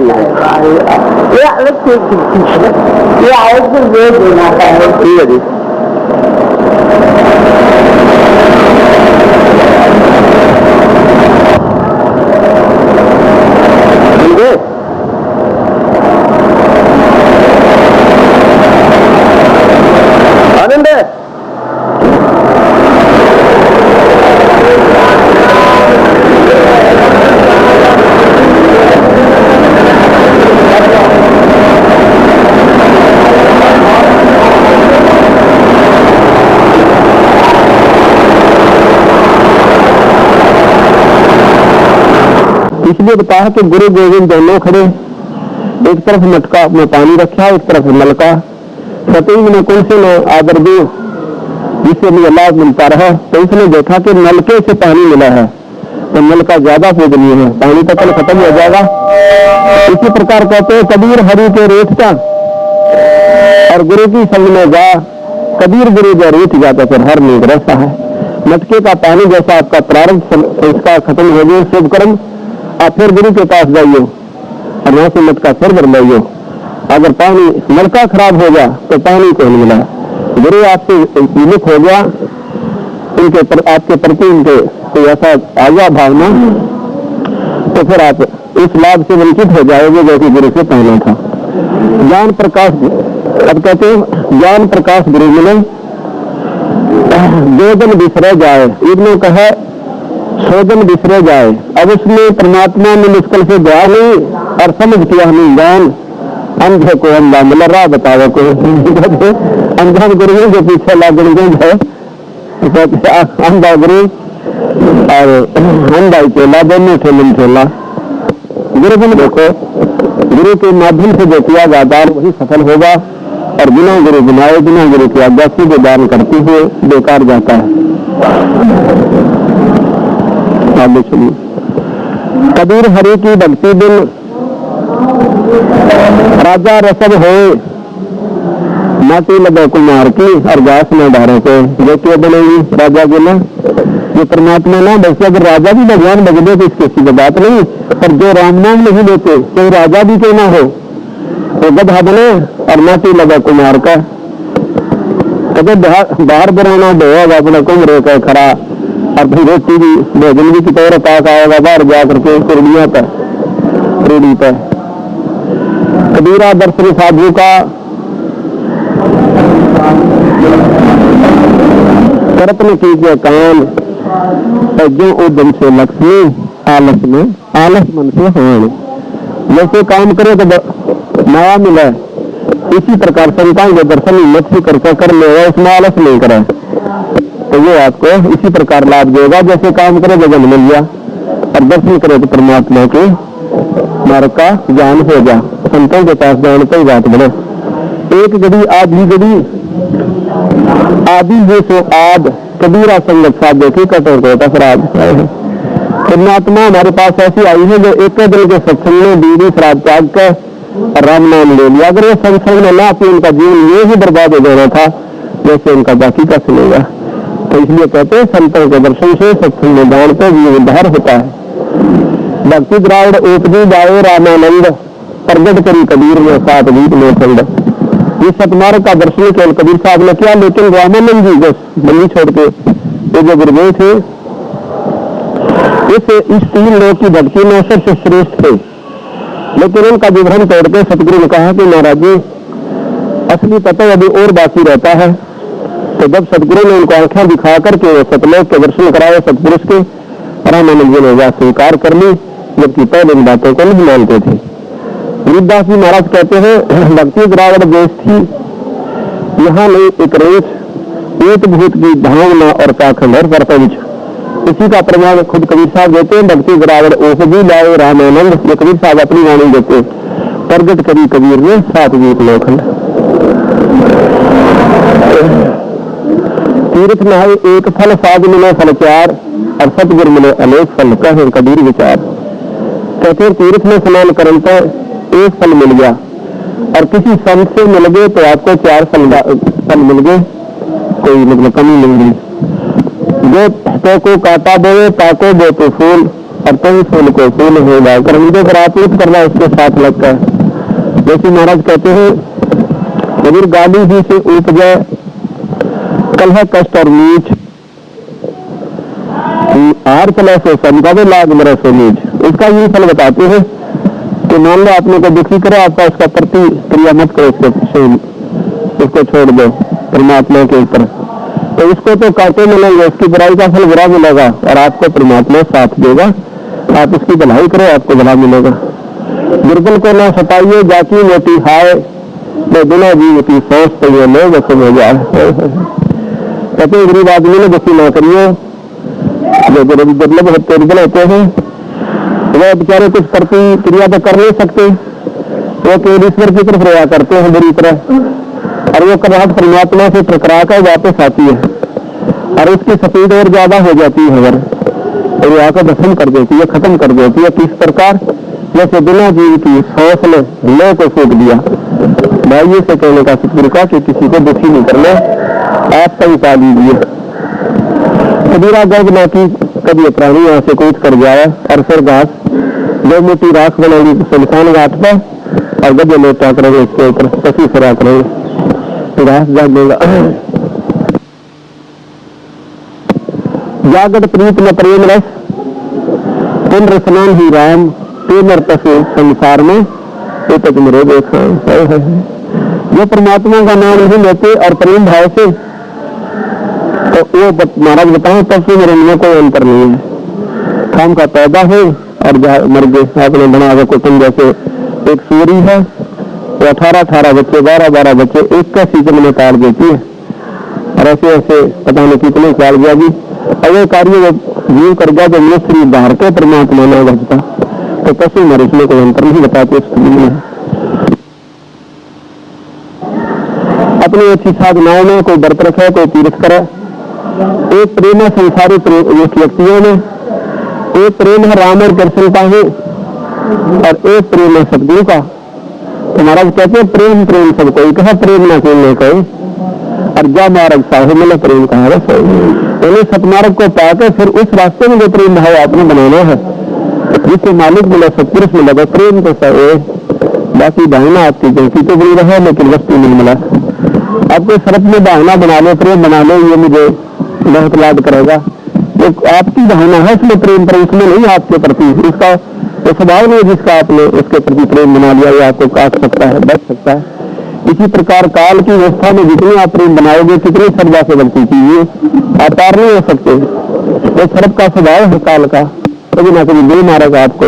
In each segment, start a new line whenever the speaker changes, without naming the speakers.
जी
ये अलग से ये आयत को ये देना है।
ठीक है जी। आनंद है इसलिए बताया कि गुरु गोविंद दोनों खड़े, एक तरफ मटका में पानी रखा, एक तरफ नलका। सतयुग में कौन से न आदर दो जिससे भी लाभ मिलता रहा। तो उसने देखा कि नलके से पानी मिला है तो नलका ज्यादा पूजनीय है, पानी तो कल खत्म हो जाएगा। इसी प्रकार कहते हैं कबीर हरि के रेत का और गुरु की संग में जा, कबीर गुरु जो रेत जाता फिर हर नींद रहता है। मटके का पानी जैसा आपका प्रारंभ संस्कार खत्म हो गए, शुभ कर्म, आप फिर गुरु के पास जाइए और वहां से मटका फिर भर लाइए। अगर पानी नलका खराब हो गया तो पानी को नहीं मिला। गुरु आपसे विमुख हो गया, आपके प्रति उनके कोई ऐसा आ गया भावना, तो फिर आप इस लाभ से वंचित हो जाओगे जैसे गुरु से पहले था। ज्ञान प्रकाश, अब कहते हैं ज्ञान प्रकाश गुरु मिले, जो जन बिसरे जाए, इन्होंने कहा सोजन बिसरे जाए। अब उसमें परमात्मा में मुश्किल से गया नहीं और समझ किया हमें ज्ञान, अंधे को अंधा मिला राह बतावे को अंधा गुरु जो पीछे लागण गए अंधा गुरु और अंधा चेला दोनों ठेलन ठेला। गुरु बन देखो, गुरु के माध्यम से जो किया जाता वही सफल होगा और बिना गुरु बनाए, बिना गुरु की आज्ञा सीधे दान करते हुए बेकार जाता है। कबीर हरि की भक्ति बिन राजा रसद हो, माटी लगे कुमार की और घास में डारे को, जो क्यों बनेगी राजा के ना, ये परमात्मा ना बस। अगर राजा भी भगवान बग दे तो इसकी किसी बात नहीं, पर जो राम नाम नहीं लेते तो राजा भी क्यों ना हो, तो गधा बने और माटी लगा कुमार का। कभी बाहर बनाना दो अपना कुमरे का खरा और फिर रोटी भी भोजन भी कितने पास आएगा बाहर जा करके कुर्डिया पर रूढ़ी पर। कबीरा दर्शन साधु का करतन कीजिए काम, जो उद्यम से लक्ष्मी आलस में आलस मन से हान। जैसे काम करे तो माया मिले, इसी प्रकार संतान के दर्शन मत करके कर लेगा, उसमें आलस नहीं करे तो वो आपको इसी प्रकार लाभ देगा। जैसे काम करे जगन मिल गया और दर्शन करे तो परमात्मा के मार्ग का ज्ञान हो जा। संतों के पास जाने कोई बात बने। एक घड़ी आधी घड़ी आदि जो सो आद, कबीरा संगत साधे की कटोर को अपराध। परमात्मा हमारे पास ऐसी आई है जो एक दिन के सत्संग में बीड़ी शराब त्याग कर राम नाम ले लिया। अगर ये सत्संग में ना आती उनका जीवन ये ही बर्बाद हो जाना था जैसे उनका बाकी का सुनेगा। तो इसलिए कहते हैं संतों के दर्शन से सत्संग में दान पर जीवन उद्धार होता है। भक्ति द्राविड़ उपजी गाये रामानंद, प्रगट करी कबीर में सात गीत में खंड। इस सतमार्ग का दर्शन केवल कबीर साहब ने किया, लेकिन रामानंद जी जो बंदी छोड़ के ये जो गुरुदेव थे इस तीन लोग की भक्ति में सबसे श्रेष्ठ थे। लेकिन उनका विवरण तोड़ के सतगुरु ने कहा कि महाराज जी असली पता अभी और बाकी रहता है। तो जब सतगुरु ने उनको आंखें दिखा करके सतलोक के दर्शन कराए सतपुरुष के, रामानंद जी ने वह स्वीकार कर ली, जबकि पहले इन बातों को नहीं मानते थे। वृद्धास जी महाराज कहते हैं भक्ति द्राविड़ देश थी, यहाँ नहीं एक रेत एक भूत की भावना और काखंडर प्रपंच। इसी का प्रमाण खुद कबीर साहब देते हैं। भक्ति द्राविड़ ओह भी लाए रामानंद, ये कबीर साहब अपनी वाणी देते। प्रगट करी कबीर ने सात गीत लोखंड। तीर्थ नहाए एक फल, साध मिले फल चार, और सतगुरु मिले अनेक फल, कहे कबीर विचार। कहते तीर्थ में स्नान करने पर एक फल मिल गया और किसी संत से मिल गए तो आपको चार फल मिल गए, कोई मतलब कमी मिल गई। जो को काटा दे ताको दो तो फूल, और तुम फूल को फूल हो जाओ, कर्मों पर आपूर्त करना उसके साथ लगता है। जैसे महाराज कहते हैं, यदि गाली ही से उपजे कलह कष्ट और नीच, हार चले सो समझावे लाग मरे सो नीच। उसका ये फल बताते हैं कि मान लो आपने को दुखी करे, आपका उसका प्रतिक्रिया मत करो, उसके पीछे उसको छोड़ दो परमात्मा के ऊपर, तो उसको तो कांटे मिलेंगे, उसकी बुराई का फल बुरा मिलेगा और आपको परमात्मा साथ देगा। आप उसकी भलाई करो, आपको भला मिलेगा। दुर्बल को ना सताइए, जाती मोटी हाय मैं बिना जीवती सोच तो ये लोग हो जाए। कहते गरीब आदमी ने दुखी ना करिए, जो दुर्लभ होते दुर्बल होते हैं वह बेचारे कुछ प्रतिक्रिया तो कर नहीं सकते, वो केवल ईश्वर की तरफ रहा करते हैं बुरी तरह, और वो कबाहट परमात्मा से टकरा कर वापस आती है और उसकी स्पीड और ज्यादा हो जाती है, और वो आकर भस्म कर देती है, खत्म कर देती है। किस प्रकार? जैसे बिना जीव की सांस ले को फूक दिया। भाइयों से कहने का सतगुरु का कि किसी को दुखी नहीं करना, आप कहीं पा लीजिए। कबीरा गर्भ ना की कभी प्राणी यहाँ से कूद कर जाए और फिर घास दो मुट्ठी राख बनाएगी सुल्तान घाट पर और गड्ढे लेटा करेंगे, इसके ऊपर पसी फिरा करेंगे, घास जाग देगा। जागत प्रीत न प्रेम रस तुम रसनान ही राम तेमर पशु संसार में तक मेरे देखा। जो परमात्मा का नाम नहीं लेते और प्रेम भाव से, तो वो महाराज बताओ पशु मेरे लिए कोई अंतर नहीं है। काम का पैदा हो और मर गए, आपने बना के कुटुंब जैसे एक सूरी है, वो 18 बच्चे 12 बच्चे एक का सीजन में ताड़ देती है, और ऐसे ऐसे पता नहीं कितने साल गया भी अगर कार्य जीव कर गया, जो मनुष्य बाहर के परमात्मा न बचता, तो पशु मरीज में कोई अंतर नहीं बताते। अपनी अच्छी साधनाओं में कोई व्रत रखे, कोई तीर्थ करे, एक प्रेम है संसारी व्यक्तियों में, एक प्रेम है राम और कृष्ण का है, और एक प्रेम है सतगुरु का। तो महाराज कहते हैं प्रेम प्रेम सब कोई कहा, प्रेम ना कोई कहे, और जा मार्ग साहु मिले प्रेम कहा है। उन्हें सतमार्ग को पाकर फिर उस रास्ते में जो प्रेम भाव आपने बनाना है, जिससे मालिक मिला सत्पुरुष मिला, तो प्रेम तो सही, बाकी भावना आपकी जैसी तो बनी रहे लेकिन वस्तु नहीं मिला। आपको शरत में भावना बना लो, प्रेम बना लो, ये मुझे बहुत लाभ करेगा, तो आपकी भावना है इसमें प्रेम, पर उसमें नहीं आपके प्रति उसका तो स्वभाव नहीं, जिसका आपने उसके प्रति प्रेम बना लिया, ये आपको काट सकता है, बच सकता है। इसी प्रकार काल की व्यवस्था में जितने आप प्रेम बनाओगे, कितनी श्रद्धा से भक्ति कीजिए, आप पार नहीं हो सकते। वो शरत का स्वभाव है काल का, कभी ना कभी दे मारेगा आपको।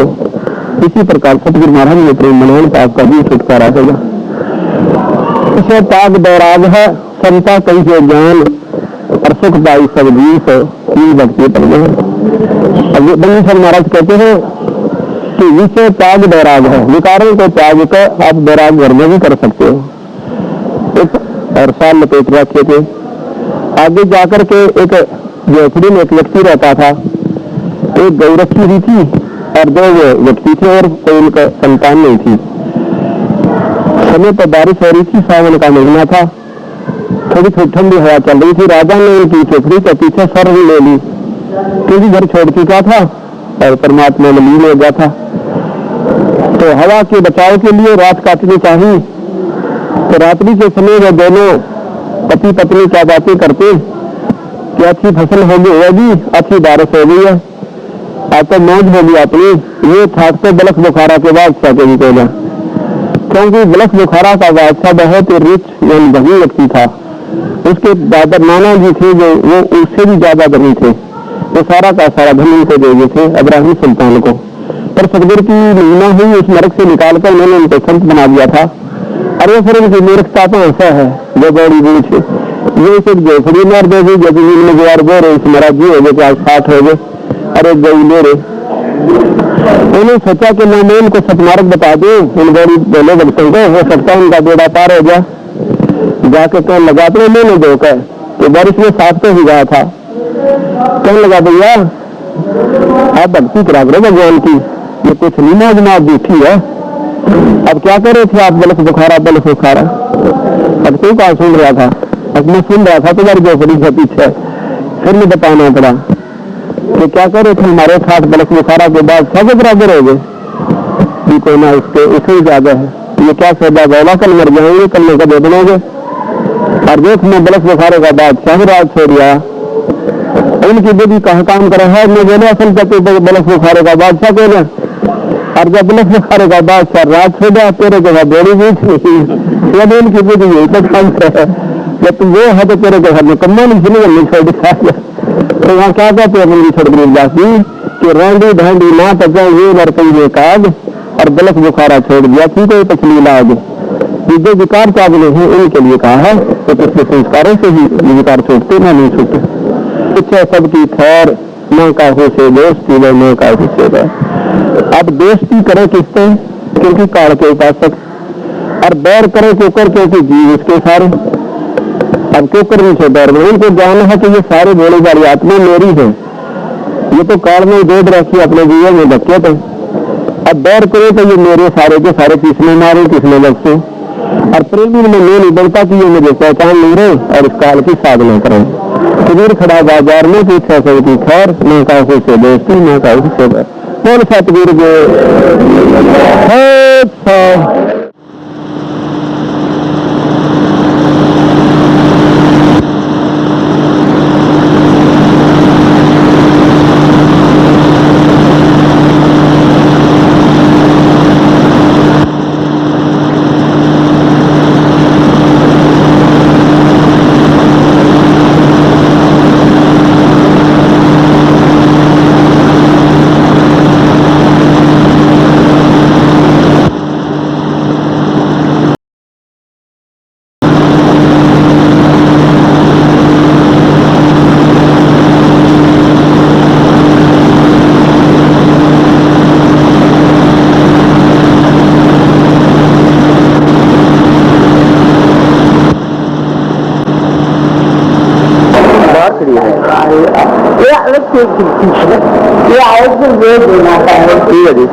इसी प्रकार सतगुरु महाराज ने प्रेम बनाने का आपका भी छुटकारा होगा। इसे त्याग बैराग है समता कई से ज्ञान और सुख पाई सब जीव से भक्ति पर बंदी महाराज कहते हैं कि विषय त्याग बैराग है, विकारों को त्याग कर आप बैराग घर में भी कर सकते हो। एक और साल लपेट रखे थे, आगे जाकर के एक झोपड़ी में एक व्यक्ति रहता था, एक गौ रखी हुई थी और 2 व्यक्ति थे और कोई उनका संतान नहीं थी। समय पर बारिश हो रही थी, सावन का महीना था, थोड़ी थोड़ी ठंडी हवा चल रही थी। राजा ने उनकी झोपड़ी के पीछे स्वर्ग ले ली, क्योंकि घर छोड़ चुका था और परमात्मा में लीन हो गया था। तो हवा के बचाव के लिए रात काटनी चाहिए, तो रात्रि के समय वो दोनों पति पत्नी क्या बातें करते कि अच्छी फसल होगी, अच्छी बारिश हो गई है, आपको मौज होगी अपनी, ये थाकते बलख बुखारा के बाद चाहते निकलेगा, क्योंकि बलख बुखारा का बादशाह बहुत ही रिच यानी धनी व्यक्ति था। उसके दादा नाना जी थे जो वो उससे भी ज्यादा धनी थे, वो सारा का सारा धन उनको दे गए थे इब्राहिम सुल्तान को। पर सतगुरु की महिमा हुई, उस नरक से निकालकर उन्होंने उनको संत बना दिया था। अरे फिर उनकी मूर्खता तो ऐसा है जो बड़ी बूझ है, ये सिर्फ झोपड़ी मार दे दी, जमीन में गुआर बो रहे महाराज जी हो गए, क्या 60 हो गए, अरे गई ले रहे। उन्होंने सोचा कि मैं उनको सतमार्ग बता दूं, उन बड़ी बोले भक्तों को, हो सकता है उनका बेड़ा पार हो गया। जाके कहने लगा अपने मैंने धोकर तो बारिश में साफ तो ही गया था, कहने लगा भैया आप भक्ति करा करो भगवान की, ये कुछ नहीं मौज दूठी है, अब क्या कर रहे थे आप बलख बुखारा बलख बुखारा। अब तू कहा सुन रहा था, अब मैं सुन रहा था तुम्हारी झोपड़ी के पीछे, फिर मैं बताना पड़ा। कि क्या करे थे हमारे साथ बलख बुखारा के बाद सब बराबर हो गए, कोई ना उसके उसे ज्यादा है, ये क्या सौदा बोला कल मर जाएंगे कल में कदे बनोगे। और देख मैं बलख बुखारे का बादशाह राज छोड़िया, उनकी बेटी कहा काम करा है, मैं बोले असल तक बलख बुखारे का बादशाह को ना, और जब बलख बुखारे का बादशाह राज छोड़ा तेरे के बाद बड़ी बीच जब उनकी बेटी यही तक काम करा है, जब तुम वो है तो तेरे के घर में कम्मा नहीं सुनेगा छोड़ दिया। तो वहाँ क्या कहते हैं अपनी छोड़ जाती कि रांडी ढांडी ना पचा ये बर्तन ये काग, और बलख बुखारा छोड़ दिया कि कोई पछली लाग। जो विकार चावले हैं उनके लिए कहा है तो पिछले संस्कारों से ही विकार छूटते ना नहीं छूटते। पीछे सबकी खैर न काहू से दोस्ती व न काहू से बैर। अब दोस्ती करे किससे, क्योंकि काल के उपासक, और बैर करे कुकर क्योंकि जीव उसके सारे। अब कुकर नीचे बैर में उनको ज्ञान है कि ये सारे बोले वाली आत्मा मेरी है, ये तो काल में दूध रखी अपने जीवन में धक्के थे। अब बैर करे तो ये मेरे सारे के सारे किसने मारे किसने बख्शे, और प्रेमी में मैं नहीं बनता कि ये मुझे पहचान नहीं रहे और इस काल की साधना करें। कबीर खड़ा बाजार में पूछा सबकी खैर न काहू से दोस्ती न काहू से बैर। बोल सतगुरु जो
ये आवाज को जोर देना है।
ठीक है जी।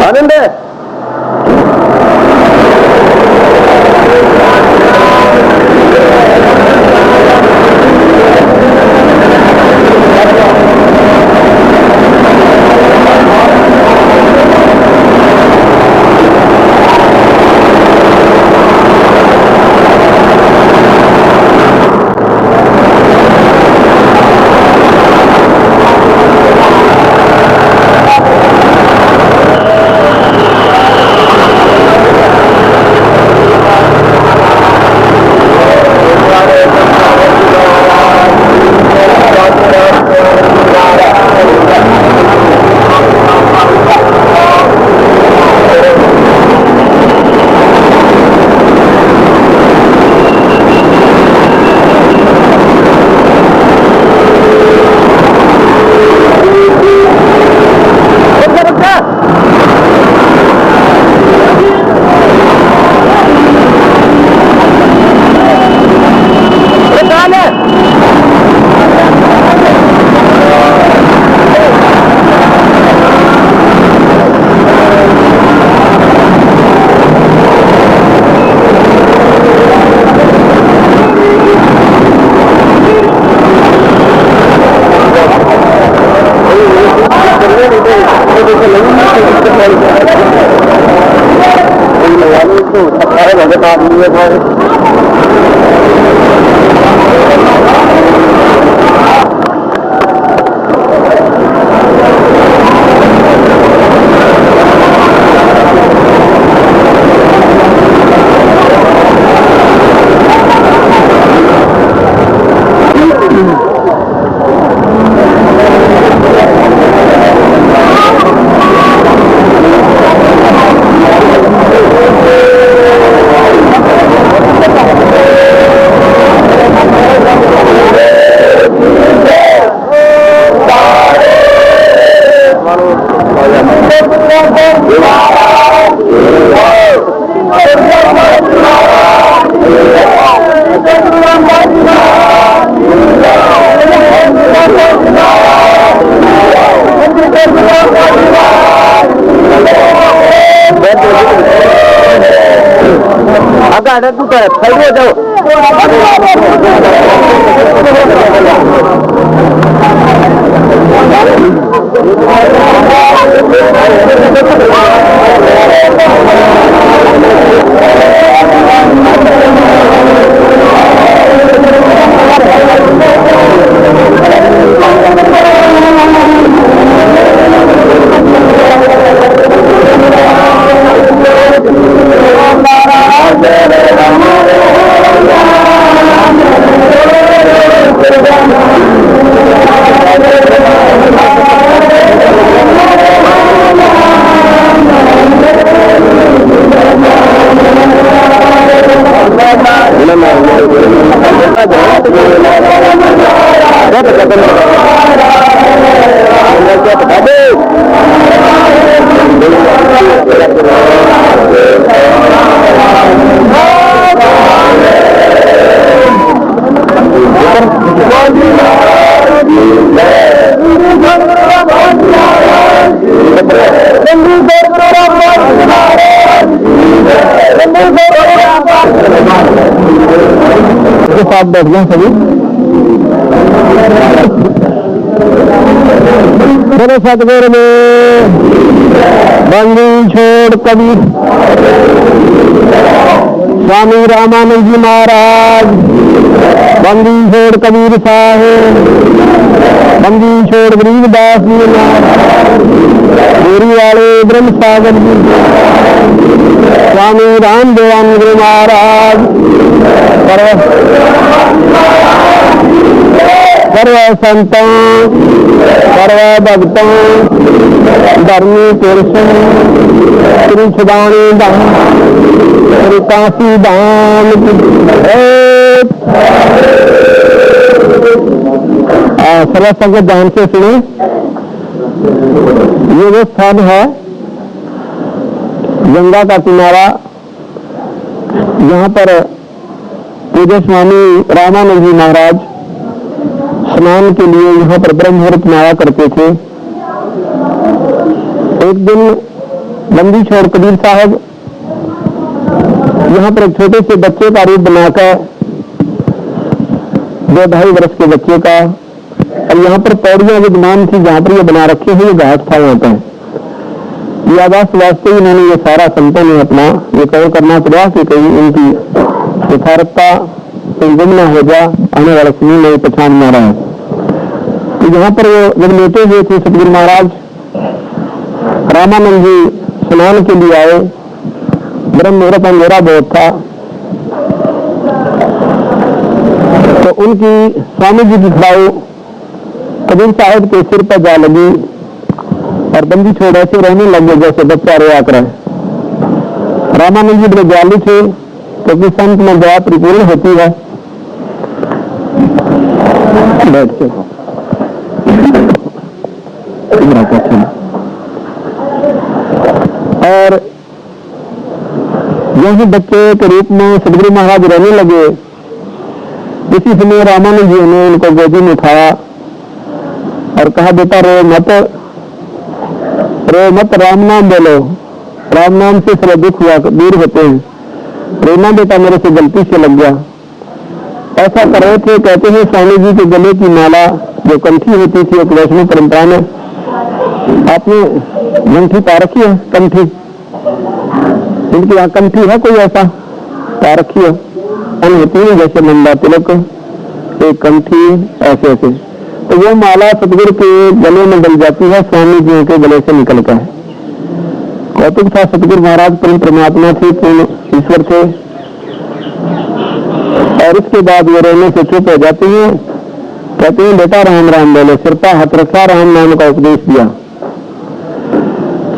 आनंद है अगर तू कर खड़े हो जाओ साथ बैठ गए सभी। चलो सतगुरु में बंदी छोड़ कबीर स्वामी रामानंद जी महाराज, बंदी छोड़ कबीर साहेब, बंदी छोड़ गरीबदास जी महाराज, गोरी वाले ब्रह्म सागर जी, स्वामी राम देवानंद महाराज, सर्व संतों सर्व भक्तों धर्मी पुरुषों श्री छुदानी धाम श्री काशी धाम सर्व संगत ध्यान से सुने। ये वो स्थान है गंगा का किनारा, यहाँ पर पूज्य स्वामी रामानंद जी महाराज स्नान के लिए यहाँ पर ब्रह्म मुहूर्त में आया करते थे। एक दिन बंदी छोड़ कबीर साहब यहाँ पर एक छोटे से बच्चे का रूप बनाकर, 2-2.5 वर्ष के बच्चे का, और यहाँ पर पौड़ियां विद्यमान थी जहाँ पर ये बना रखे हैं, ये घाट था यहाँ पर। यादाश्त वास्ते इन्होंने ये सारा संतों ने अपना ये कवर करना पड़ा कि कहीं इनकी यथार्थता कहीं गुम न हो जा, आने वाला समय में पहचान में आ रहा है। तो यहाँ पर वो जब लेटे हुए थे सतगुरु महाराज रामानंद जी स्नान के लिए आए, ब्रह्म मुहूर्त अंधेरा बहुत था, तो उनकी स्वामी जी की खड़ाऊ कबीर साहब के सिर पर जा लगी और बंदी छोड़ ऐसे रहने लगे जैसे बच्चा रोया करे। रामानंद जी बड़े दयालु थे क्योंकि संत में दया परिपूर्ण होती है। बैठ के और यही बच्चे के रूप में सतगुरु महाराज रहने लगे। इसी समय रामानंद जी ने उनको गोदी में उठाया और कहा, बेटा रो मत, राम नाम बोलो, राम नाम से सारे दुख हुआ दूर होते हैं, रोना बेटा मेरे से गलती से लग गया। ऐसा कर रहे थे। कहते हैं स्वामी जी के गले की माला जो कंठी होती थी एक वैष्णव परंपरा में, आपने कंठी पा रखी है? कंठी इनकी यहाँ कंठी है कोई ऐसा पा रखी है? अन होती है जैसे मंदा तिलक, एक कंठी ऐसे ऐसे, तो वो माला सतगुरु के गले में डल जाती है, स्वामी जी के गले से निकल कर। कौतुक था, सतगुरु महाराज पूर्ण परमात्मा थे, पूर्ण ईश्वर थे, और इसके बाद वो रोने से चुप हो जाते हैं। कहते हैं बेटा राम राम बोलो, सिर पर हाथ रखा, राम नाम का उपदेश दिया।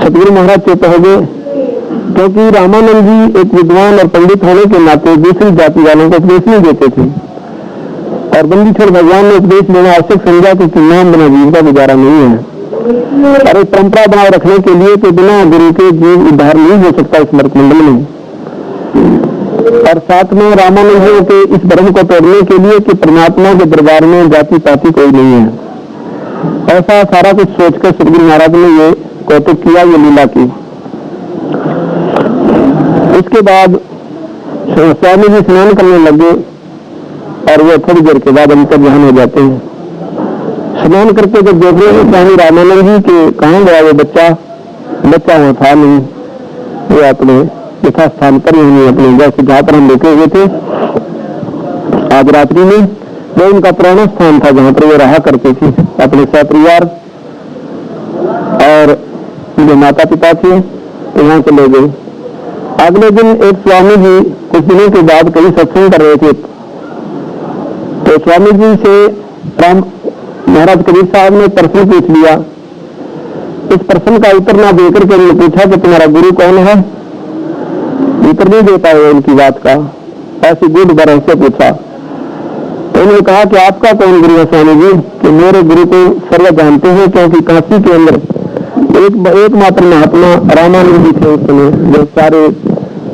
सतगुरु महाराज चुप हो गए क्योंकि रामानंद जी एक विद्वान और पंडित होने के नाते दूसरी जाति वालों को उपदेश नहीं देते थे, और बंदी छोड़ भगवान ने उपदेश देना आवश्यक समझा कि नाम बिना जीव का गुजारा नहीं है, और एक परंपरा बनाए रखने के लिए कि बिना गुरु के जीव उद्धार नहीं हो सकता इस मर्तमंडल में। और साथ में रामानंद जी के इस भ्रम को तोड़ने के लिए कि परमात्मा के दरबार में जाति पाति कोई नहीं है, ऐसा सारा कुछ सोचकर सतगुरु महाराज ने ये कौतुक किया, ये लीला की। उसके बाद स्वामी जी स्नान करने लगे और वो थोड़ी देर के बाद अंतर ध्यान हो जाते हैं। स्नान करके जब देख रहे हैं स्वामी रामानंद जी के कहाँ गया वो बच्चा वहां था नहीं, वो अपने यथास्थान पर ही अपने जैसे जहां पर हम रुके हुए थे आज रात्रि में, वो उनका पुराना स्थान था जहां पर वो रहा करते थे अपने सपरिवार, और जो माता पिता थे तो वहां चले गए। अगले दिन एक स्वामी जी कुछ दिनों के बाद कहीं सत्संग कर रहे थे, तो स्वामी जी से राम महाराज कबीर साहब ने प्रश्न पूछ लिया। इस प्रश्न का उत्तर ना देकर के उन्होंने पूछा कि तुम्हारा गुरु कौन है। उत्तर नहीं दे पाए उनकी बात का, ऐसी गुड बरह से पूछा। तो उन्होंने कहा कि आपका कौन गुरु है स्वामी जी? कि मेरे गुरु को सर्व जानते हैं, क्योंकि काशी के अंदर एकमात्र महात्मा रामानंद जी थे उस समय, जो सारे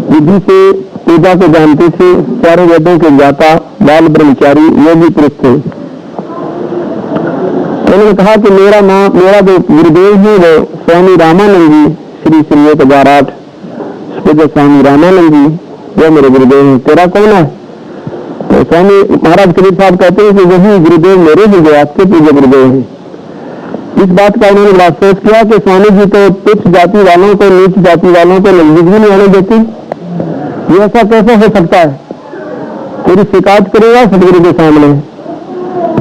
विधि से पूजा को जानते थे, सारे वेदों के ज्ञाता, बाल ब्रह्मचारी योगी पुरुष थे। उन्होंने कहा कि मेरा जो गुरुदेव है वो स्वामी रामानंद जी, श्री 1008 पूज्य स्वामी रामानंद जी, वो मेरे गुरुदेव हैं। तेरा कौन है? तो स्वामी महाराज कबीर साहब कहते हैं कि वही गुरुदेव मेरे ही जो आपके पूज्य गुरुदेव हैं। इस बात का उन्होंने बड़ा अफसोस किया कि स्वामी जी तो तुच्छ जाति वालों को, नीच जाति वालों को नजदीक भी नहीं आने देते। ये ऐसा कैसे हो सकता है? पूरी शिकायत करेगा सदगुरु के सामने,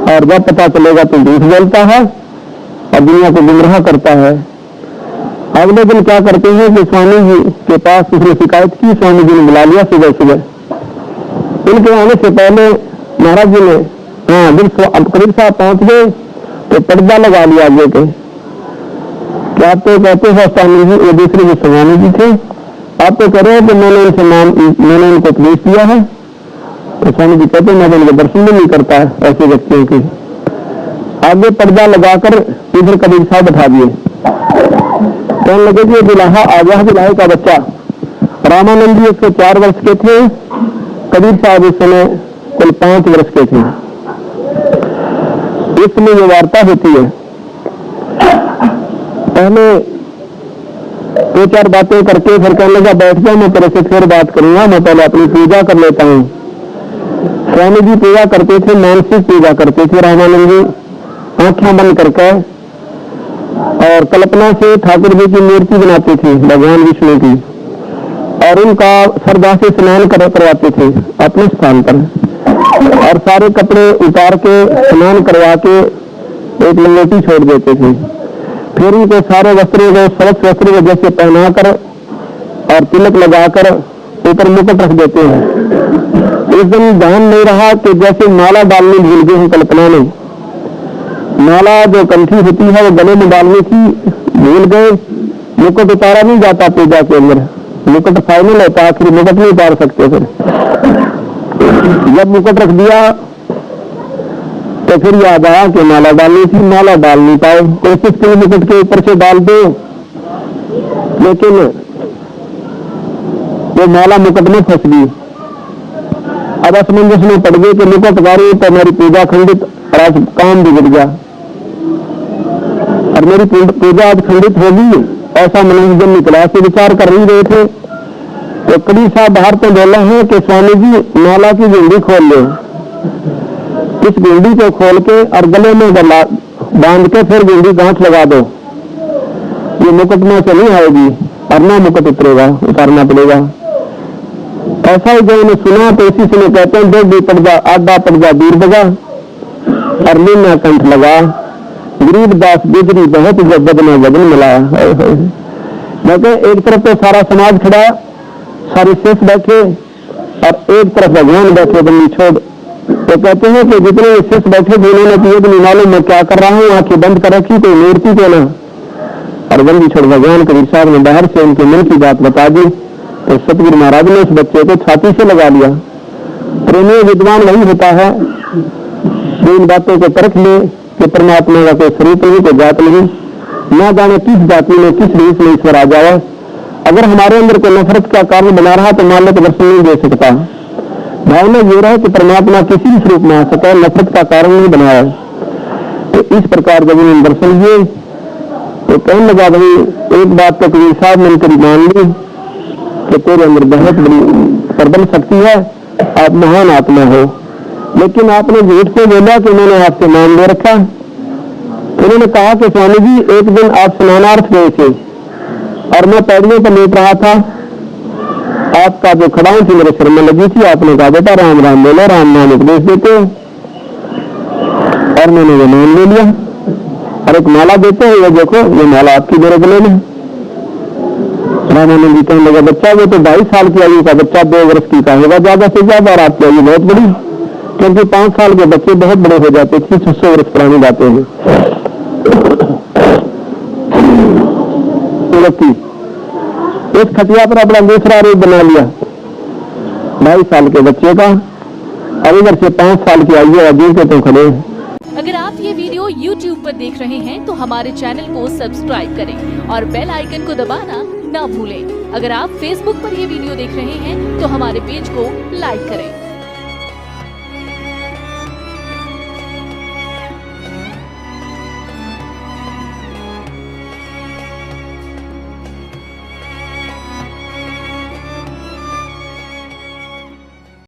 और जब पता चलेगा तो झूठ बोलता है और दुनिया को गुमराह करता है। अगले दिन क्या करते हैं कि स्वामी जी के पास उसने शिकायत की, स्वामी जी ने बुला लिया सुबह सुबह। उनके आने से पहले महाराज जी ने कबीर साहब पहुंच गए तो पर्दा लगा लिया आगे के। क्या आप तो कहते हो स्वामी जी, वो दूसरे जो स्वामी जी थे, आप तो कह रहे हो कि मैंने उनको उपदेश दिया है। तो स्वामी जी कहते मैं उनके दर्शन भी नहीं करता ऐसे व्यक्तियों के। आगे पर्दा लगाकर इधर कबीर साहब बैठा दिए। कहने लगे कि दुल्हा आ गया, दुल्हे का बच्चा। रामानंद जी 104 वर्ष के थे, कबीर साहब इस समय कुल 5 वर्ष के थे। इसमें ये वार्ता होती है। पहले 2-4 बातें करके फिर कहने लगा बैठ जा, मैं तेरे से फिर बात करूंगा, मैं पहले अपनी पूजा कर लेता हूं। स्वामी जी पूजा करते थे, मानसिक पूजा करते थे रामानंद जी, आंखें बंद करके, और कल्पना से ठाकुर जी की मूर्ति बनाते थे भगवान विष्णु की, और उनका श्रद्धा से स्नान करवाते थे अपने स्थान पर, और सारे कपड़े उतार के स्नान करवा के एक लंगोटी छोड़ देते थे। फिर उनको सारे वस्त्रों को स्वच्छ वस्त्रों को जैसे पहनाकर और तिलक लगाकर ऊपर मुकुट रख देते हैं। इस दिन ध्यान नहीं रहा कि जैसे माला डालनी भूल गए हैं कल्पना में, माला जो कंठी होती है वो गले में डालनी थी, भूल गए। मुकुट उतारा नहीं जाता पूजा के अंदर, मुकुट फाइनल होता है, फिर मुकुट नहीं उतार सकते। फिर जब मुकुट रख दिया तो फिर याद आया कि माला डालनी थी, माला डाल नहीं पाए। कोशिश की मुकुट के ऊपर से डाल दो, लेकिन वो माला मुकुट में फंस गई। अब असमंजस में पड़ गए कि मुकुट गाड़ी तो मेरी पूजा खंडित और आज काम बिगड़ गया, और मेरी पूजा आज खंडित होगी, ऐसा मन में जब निकला से विचार कर ही रहे थे। तो कबीर साहब बाहर तो बोला है कि स्वामी जी माला की गुंडी खोल लो, इस गुंडी को खोल के और गले में बांध के फिर गुंडी गांठ लगा दो, ये मुकुट में से नहीं आएगी और ना मुकुट उतरेगा, उतारना पड़ेगा। ऐसा ही जब उन्हें सुना तो इसी से कहते हैं दो पर्दा आधा पर्दा दूर बजा और मीना कंठ लगा, गरीबदास गुजरी बहुत जब बदना बदन मिलाया। मैं एक तरफ तो सारा समाज खड़ा, सारे शिष्य बैठे, और एक तरफ भगवान बैठे बंदी छोड़। तो कहते हैं कि जितने शिष्य बैठे थे उन्होंने तो नहीं मालूम मैं क्या कर रहा हूँ, आंखें बंद कर रखी कोई मूर्ति को ना, और बंदी छोड़ भगवान कबीर साहब ने बाहर से उनके मन की बात बता दी। तो सतगुरु महाराज ने उस बच्चे को छाती से लगा लिया। प्रेमी विद्वान वही होता है जो इन बातों को परख ले कि परमात्मा का कोई स्वरूप नहीं, कोई जात नहीं, ना जाने किस जाति में किस देश में ईश्वर आ जाए। अगर हमारे अंदर कोई नफरत का कारण बना रहा तो मान लो तो दर्शन नहीं दे सकता। भावना ये रहा कि परमात्मा किसी भी स्वरूप में आ सका, नफरत का कारण नहीं बनाया। तो इस प्रकार जब उन्होंने दर्शन हुए तो कहने लगा भाई एक बात तो कबीर साहब ने करीब मान ली, कि तेरे अंदर बहुत बड़ी प्रबल शक्ति है, आप महान आत्मा हो, लेकिन आपने झूठ को बोला कि मैंने आपसे मान ले रखा। उन्होंने कहा कि स्वामी जी, एक दिन आप स्नानार्थ गए थे और मैं पैड़ियों पर लेट रहा था, आपका जो खड़ाऊ थी मेरे सिर में लगी थी, आपने कहा बेटा राम राम बोलो, राम नाम उपदेश देते हो, और मैंने वो मान ले लिया। और एक माला देते हैं, ये देखो ये माला आपकी मेरे गले में। रामानंद जी कहने लगा, बच्चा वो तो 22 साल की आयु का बच्चा 2 वर्ष की का होगा ज्यादा से ज्यादा, और आपकी आयु बहुत बड़ी, क्योंकि 5 साल के बच्चे बहुत बड़े हो जाते थे, 600 वर्ष पुरानी बातें हैं। इस खटिया पर अपना दूसरा रूप बना लिया 22 साल के बच्चे का, और इधर से 5 साल की आयु अभी के तो खड़े हैं।
अगर आप ये वीडियो YouTube पर देख रहे हैं तो हमारे चैनल को सब्सक्राइब करें और बेल आइकन को दबाना ना भूलें। अगर आप Facebook पर ये वीडियो देख रहे हैं तो हमारे पेज को लाइक करें।